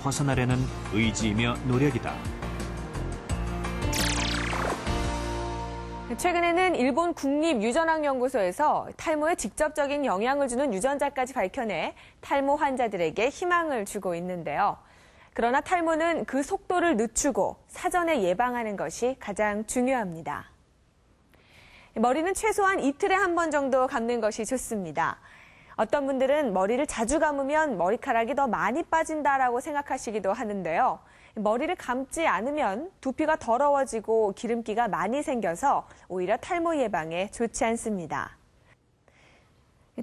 벗어나려는 의지이며 노력이다. 최근에는 일본 국립유전학연구소에서 탈모에 직접적인 영향을 주는 유전자까지 밝혀내 탈모 환자들에게 희망을 주고 있는데요. 그러나 탈모는 그 속도를 늦추고 사전에 예방하는 것이 가장 중요합니다. 머리는 최소한 이틀에 한 번 정도 감는 것이 좋습니다. 어떤 분들은 머리를 자주 감으면 머리카락이 더 많이 빠진다라고 생각하시기도 하는데요. 머리를 감지 않으면 두피가 더러워지고 기름기가 많이 생겨서 오히려 탈모 예방에 좋지 않습니다.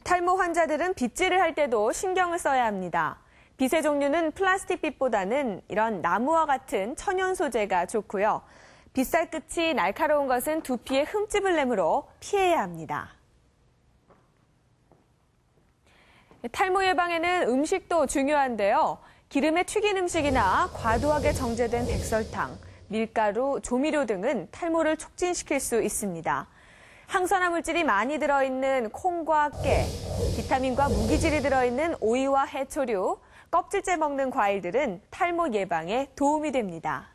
탈모 환자들은 빗질을 할 때도 신경을 써야 합니다. 빗의 종류는 플라스틱 빗보다는 이런 나무와 같은 천연 소재가 좋고요. 빗살 끝이 날카로운 것은 두피에 흠집을 내므로 피해야 합니다. 탈모 예방에는 음식도 중요한데요. 기름에 튀긴 음식이나 과도하게 정제된 백설탕, 밀가루, 조미료 등은 탈모를 촉진시킬 수 있습니다. 항산화 물질이 많이 들어있는 콩과 깨, 비타민과 무기질이 들어있는 오이와 해초류, 껍질째 먹는 과일들은 탈모 예방에 도움이 됩니다.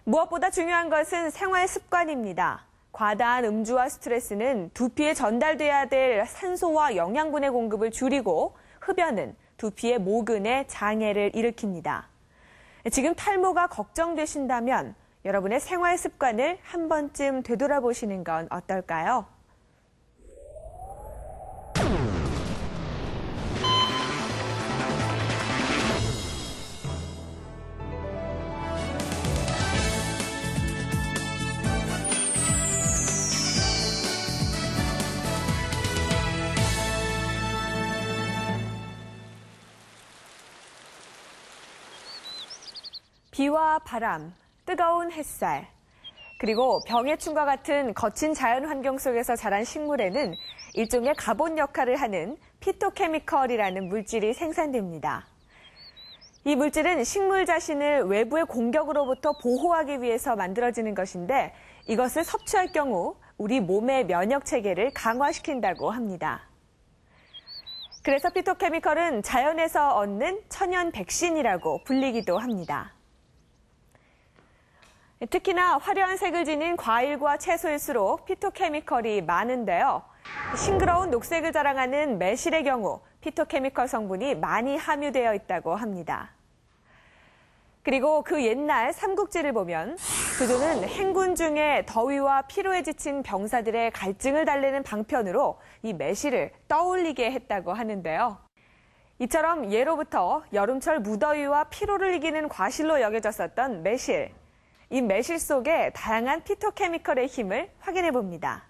무엇보다 중요한 것은 생활 습관입니다. 과다한 음주와 스트레스는 두피에 전달돼야 될 산소와 영양분의 공급을 줄이고 흡연은 두피의 모근에 장애를 일으킵니다. 지금 탈모가 걱정되신다면 여러분의 생활 습관을 한 번쯤 되돌아보시는 건 어떨까요? 비와 바람, 뜨거운 햇살, 그리고 병해충과 같은 거친 자연 환경 속에서 자란 식물에는 일종의 가본 역할을 하는 피토케미컬이라는 물질이 생산됩니다. 이 물질은 식물 자신을 외부의 공격으로부터 보호하기 위해서 만들어지는 것인데 이것을 섭취할 경우 우리 몸의 면역 체계를 강화시킨다고 합니다. 그래서 피토케미컬은 자연에서 얻는 천연 백신이라고 불리기도 합니다. 특히나 화려한 색을 지닌 과일과 채소일수록 피토케미컬이 많은데요. 싱그러운 녹색을 자랑하는 매실의 경우 피토케미컬 성분이 많이 함유되어 있다고 합니다. 그리고 그 옛날 삼국지를 보면 그조는 행군 중에 더위와 피로에 지친 병사들의 갈증을 달래는 방편으로 이 매실을 떠올리게 했다고 하는데요. 이처럼 예로부터 여름철 무더위와 피로를 이기는 과실로 여겨졌었던 매실. 이 매실 속에 다양한 피토케미컬의 힘을 확인해 봅니다.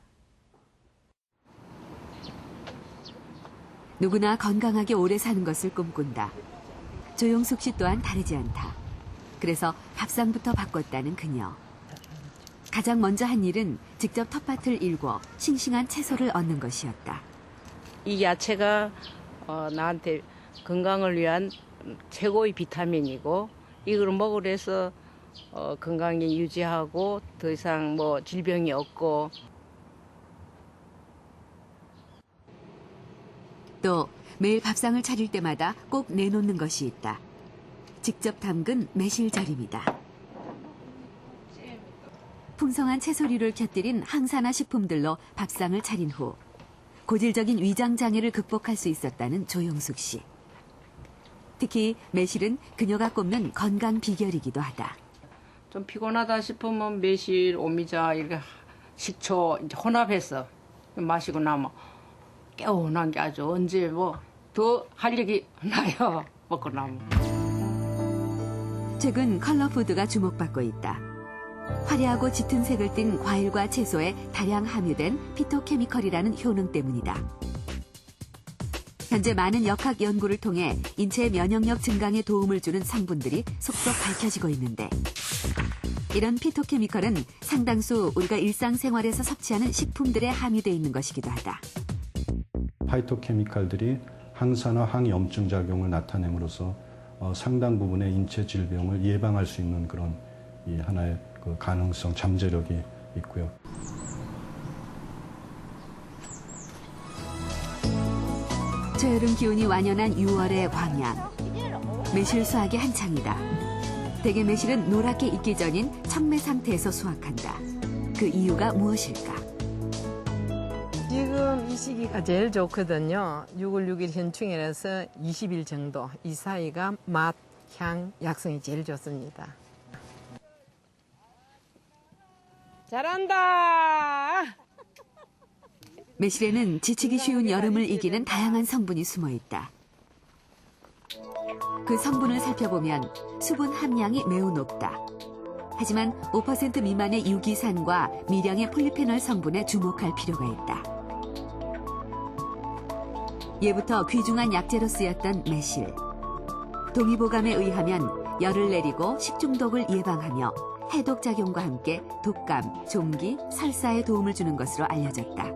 누구나 건강하게 오래 사는 것을 꿈꾼다. 조용숙 씨 또한 다르지 않다. 그래서 밥상부터 바꿨다는 그녀. 가장 먼저 한 일은 직접 텃밭을 일궈 싱싱한 채소를 얻는 것이었다. 이 야채가 나한테 건강을 위한 최고의 비타민이고 이걸 먹으려 해서 건강히 유지하고 더 이상 질병이 없고. 또 매일 밥상을 차릴 때마다 꼭 내놓는 것이 있다. 직접 담근 매실절임이다. 풍성한 채소류를 곁들인 항산화 식품들로 밥상을 차린 후 고질적인 위장 장애를 극복할 수 있었다는 조용숙 씨. 특히 매실은 그녀가 꼽는 건강 비결이기도 하다. 좀 피곤하다 싶으면 매실, 오미자 이렇게 식초 이제 혼합해서 마시고 나면 개운한 게 아주 언제 더 활력이 나요. 먹고 나면. 최근 컬러푸드가 주목받고 있다. 화려하고 짙은 색을 띤 과일과 채소에 다량 함유된 피토케미컬이라는 효능 때문이다. 현재 많은 역학 연구를 통해 인체 면역력 증강에 도움을 주는 성분들이 속속 밝혀지고 있는데 이런 피토케미컬은 상당수 우리가 일상생활에서 섭취하는 식품들에 함유되어 있는 것이기도 하다. 파이토케미컬들이 항산화, 항염증 작용을 나타냄으로써 상당 부분의 인체 질병을 예방할 수 있는 그런 하나의 그 가능성, 잠재력이 있고요. 저여름 기온이 완연한 6월의 광양. 매실 수확이 한창이다. 대개 매실은 노랗게 익기 전인 청매 상태에서 수확한다. 그 이유가 무엇일까? 지금 이 시기가 제일 좋거든요. 6월 6일 현충일에서 20일 정도 이 사이가 맛, 향, 약성이 제일 좋습니다. 잘한다. 매실에는 지치기 쉬운 여름을 이기는 다양한 성분이 숨어 있다. 그 성분을 살펴보면 수분 함량이 매우 높다. 하지만 5% 미만의 유기산과 미량의 폴리페놀 성분에 주목할 필요가 있다. 예부터 귀중한 약재로 쓰였던 매실. 동의보감에 의하면 열을 내리고 식중독을 예방하며 해독작용과 함께 독감, 종기, 설사에 도움을 주는 것으로 알려졌다.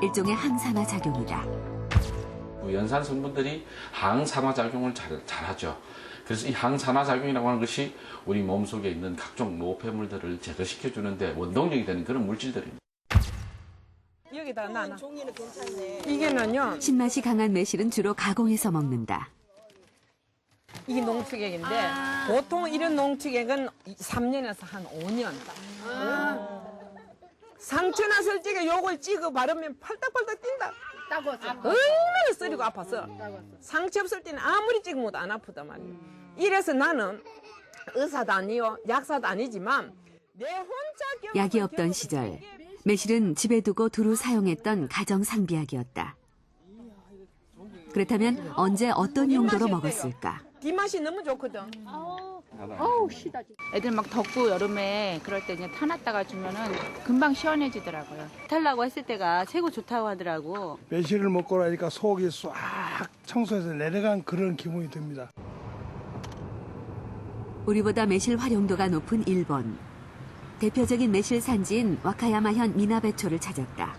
일종의 항산화 작용이다. 연산 성분들이 항산화 작용을 잘하죠. 그래서 이 항산화 작용이라고 하는 것이 우리 몸속에 있는 각종 노폐물들을 제거시켜주는데 원동력이 되는 그런 물질들입니다. 여기다 놔. 이게는요. 신맛이 강한 매실은 주로 가공해서 먹는다. 이게 농축액인데 보통 이런 농축액은 3년에서 한 5년. 상처나 설직에 요걸 찍어 바르면 팔딱팔딱 뛴다. 얼마나 쓰리고 아파서. 상처 없을 때는 아무리 찍어도 안 아프단 말이에요. 이래서 나는 의사도 아니요, 약사도 아니지만 내 혼자 약이 없던 시절, 매실은 집에 두고 두루 사용했던 가정 상비약이었다. 그렇다면 언제 어떤 용도로 먹었을까? 뒷맛이 너무 좋거든. 애들 막 덥고 여름에 그럴 때 그냥 타놨다가 주면은 금방 시원해지더라고요. 탈라고 했을 때가 최고 좋다고 하더라고. 매실을 먹고 나니까 속이 싹 청소해서 내려간 그런 기분이 듭니다. 우리보다 매실 활용도가 높은 일본. 대표적인 매실 산지인 와카야마현 미나베초를 찾았다.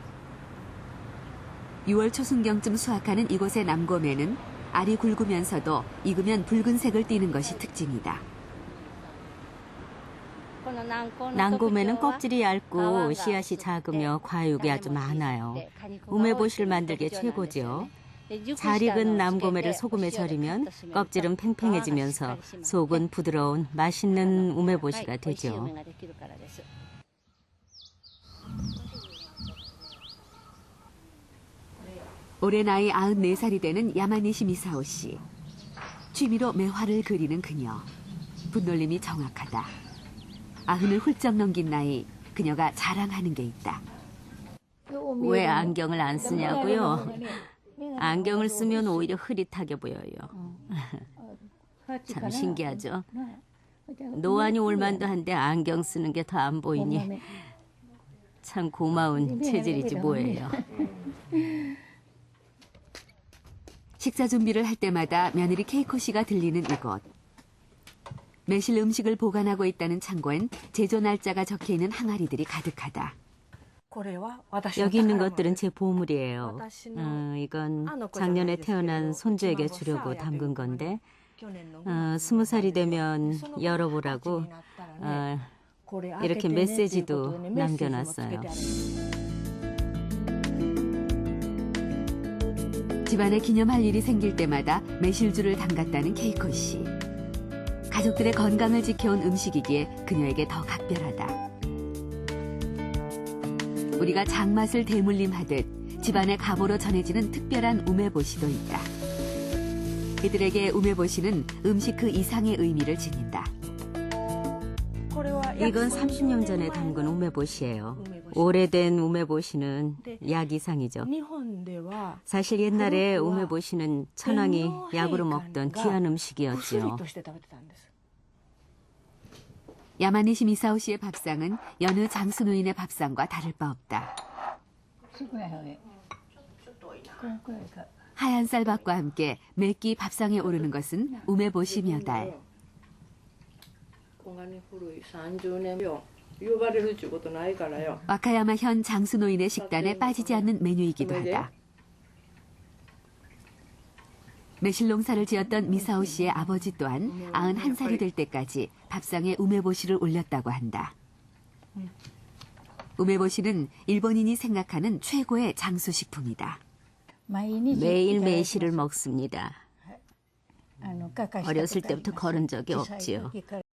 6월 초순경쯤 수확하는 이곳의 남고매는 알이 굵으면서도 익으면 붉은색을 띠는 것이 특징이다. 난고매는 껍질이 얇고 씨앗이 작으며 과육이 아주 많아요. 우메보시를 만들기에 최고죠. 잘 익은 남고매를 소금에 절이면 껍질은 팽팽해지면서 속은 부드러운 맛있는 우메보시가 되죠. 올해 나이 94살이 되는 야마니시 미사오 씨. 취미로 매화를 그리는 그녀. 분놀림이 정확하다. 90을 훌쩍 넘긴 나이, 그녀가 자랑하는 게 있다. 왜 안경을 안 쓰냐고요? 안경을 쓰면 오히려 흐릿하게 보여요. 참 신기하죠? 노안이 올 만도 한데 안경 쓰는 게 더 안 보이니 참 고마운 체질이지 뭐예요. 식사 준비를 할 때마다 며느리 케이코 씨가 들리는 이곳. 매실 음식을 보관하고 있다는 창고엔 제조 날짜가 적혀있는 항아리들이 가득하다. 여기 있는 것들은 제 보물이에요. 이건 작년에 태어난 손주에게 주려고 담근 건데 20살이 되면 열어보라고 이렇게 메시지도 남겨놨어요. 집안에 기념할 일이 생길 때마다 매실주를 담갔다는 케이코 씨. 가족들의 건강을 지켜온 음식이기에 그녀에게 더 각별하다. 우리가 장맛을 대물림하듯 집안의 가보로 전해지는 특별한 우메보시도 있다. 이들에게 우메보시는 음식 그 이상의 의미를 지닌다. 이건 30년 전에 담근 우메보시예요. 오래된 우메보시는 약 이상이죠. 사실 옛날에 우메보시는 천황이 약으로 먹던 귀한 음식이었죠. 야마니시 미사오 씨의 밥상은 여느 장수 노인의 밥상과 다를 바 없다. 하얀 쌀밥과 함께 맵기 밥상에 오르는 것은 우메보시 몇 알. 와카야마 현 장수 노인의 식단에 빠지지 않는 메뉴이기도 하다. 매실 농사를 지었던 미사오 씨의 아버지 또한 91살이 될 때까지 밥상에 우메보시를 올렸다고 한다. 우메보시는 일본인이 생각하는 최고의 장수식품이다. 매일 매실을 먹습니다. 어렸을 때부터 걸은 적이 없지요.